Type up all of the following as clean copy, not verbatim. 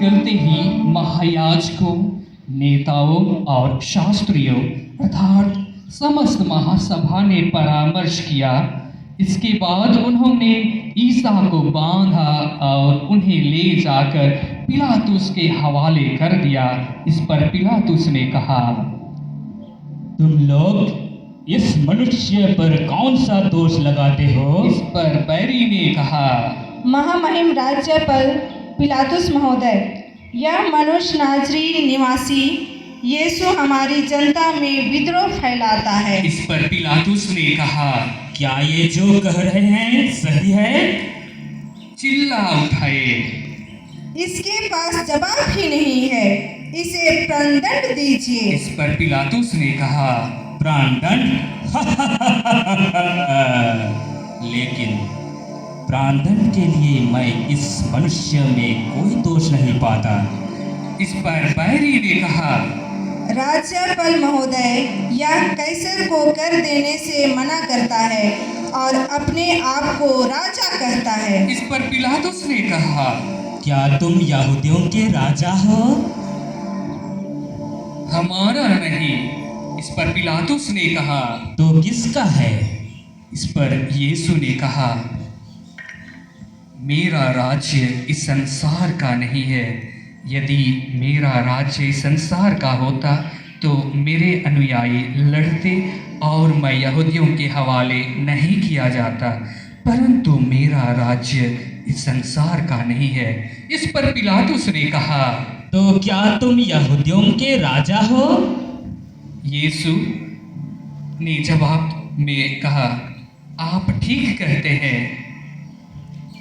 निकलते ही महायाजकों, नेताओं और शास्त्रियों अर्थात समस्त महासभा ने परामर्श किया। इसके बाद उन्होंने ईसा को बांधा और उन्हें ले जाकर पिलातुस के हवाले कर दिया। इस पर पिलातुस ने कहा, तुम लोग इस मनुष्य पर कौन सा दोष लगाते हो? इस पर बैरी ने कहा, महामहिम राज्यपाल पिलातुस महोदय, यह मनुष्य नाजरीन निवासी यीशु हमारी जनता में विद्रोह फैलाता है। इस पर पिलातुस ने कहा, क्या ये जो कह रहे हैं सही है? चिल्ला उठाए, इसके पास जवाब ही नहीं है, इसे प्राणदंड दीजिए। इस पर पिलातुस ने कहा, प्राणदंड? लेकिन प्राणदंड के लिए मैं इस मनुष्य में कोई दोष नहीं पाता। इस पर बैरी ने कहा, राज्यपाल महोदय, यह कैसर को कर देने से मना करता है और अपने आप को राजा कहता है। इस पर पिलातुस ने कहा, क्या तुम यहूदियों के राजा हो? हमारा नहीं। इस पर पिलातुस ने कहा, तो किसका है? इस पर यीशु ने कहा, मेरा राज्य इस संसार का नहीं है। यदि मेरा राज्य इस संसार का होता तो मेरे अनुयायी लड़ते और मैं यहूदियों के हवाले नहीं किया जाता, परंतु मेरा राज्य इस संसार का नहीं है। इस पर पिलातुस ने कहा, तो क्या तुम यहूदियों के राजा हो? यीशु ने जवाब में कहा, आप ठीक कहते हैं।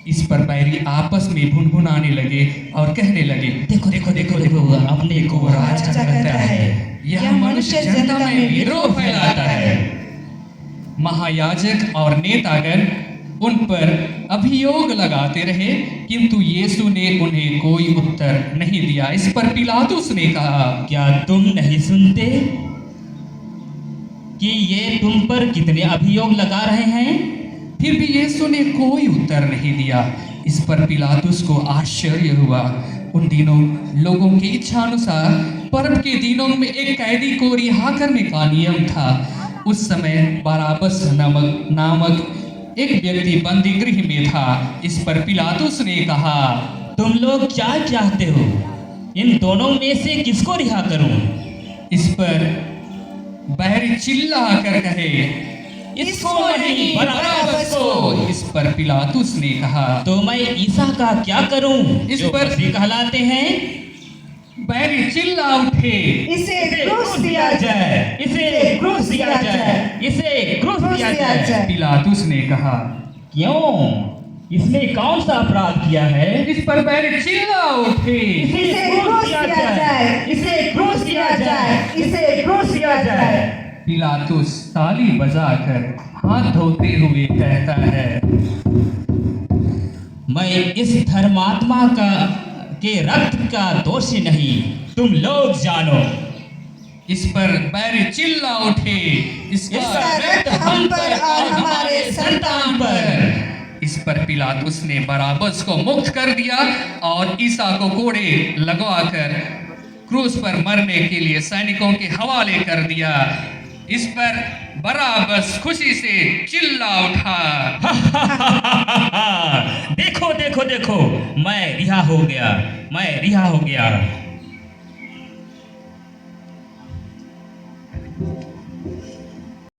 इस पर बैरी आपस में भुनभुनाने लगे और कहने लगे, देखो देखो देखो देखो, अपने को राजा कहता है। यह मनुष्य जनता में विद्रोह फैलाता है। महायाजक और नेतागण उन पर अभियोग लगाते रहे, किंतु यीशु ने उन्हें कोई उत्तर नहीं दिया। इस पर पिलातुस ने कहा, क्या तुम नहीं सुनते कि ये तुम पर कितने अभियोग लगा रहे हैं? फिर भी यीशु ने कोई उत्तर नहीं दिया। इस पर पिलातुस को आश्चर्य हुआ। उन दिनों लोगों की इच्छा अनुसार पर्व के दिनों में एक कैदी को रिहा करने का नियम था। उस समय बराबस नामक एक व्यक्ति बंदी गृह में था। इस पर पिलातुस ने कहा, तुम लोग क्या चाहते हो? इन दोनों में से किसको रिहा करूं? इस पर बैरी चिल्ला कर कहे, इसको नहीं, बराबस को। इस पर पिलातुस ने कहा, तो मैं ईसा का क्या करूं? इस जो पर मसीह कहलाते हैं। बैरी चिल्ला उठे, इसे क्रूस दिया जाए, इसे क्रूस दिया जाए, इसे क्रूस दिया जाए। पिलातुस ने कहा, क्यों? इसने कौन सा अपराध किया है? इस पर बैरी चिल्ला उठे, इसे क्रूस दिया जाए, इसे क्रूस दिया जाए, इसे क्रूस दिया जाए। पिलातुस ताली बजाकर हाथ धोते हुए कहता है, मैं इस धर्मात्मा के रक्त का दोषी नहीं, तुम लोग जानो। इस पर बैरी चिल्ला उठे, इसका रक्त हम पर और हमारे संतान पर। इस पर पिलातुस ने बराबस को मुक्त कर दिया और ईसा को कोड़े लगवाकर क्रूस पर मरने के लिए सैनिकों के हवाले कर दिया। इस पर बराबस खुशी से चिल्ला उठा, देखो देखो देखो, मैं रिहा हो गया, मैं रिहा हो गया।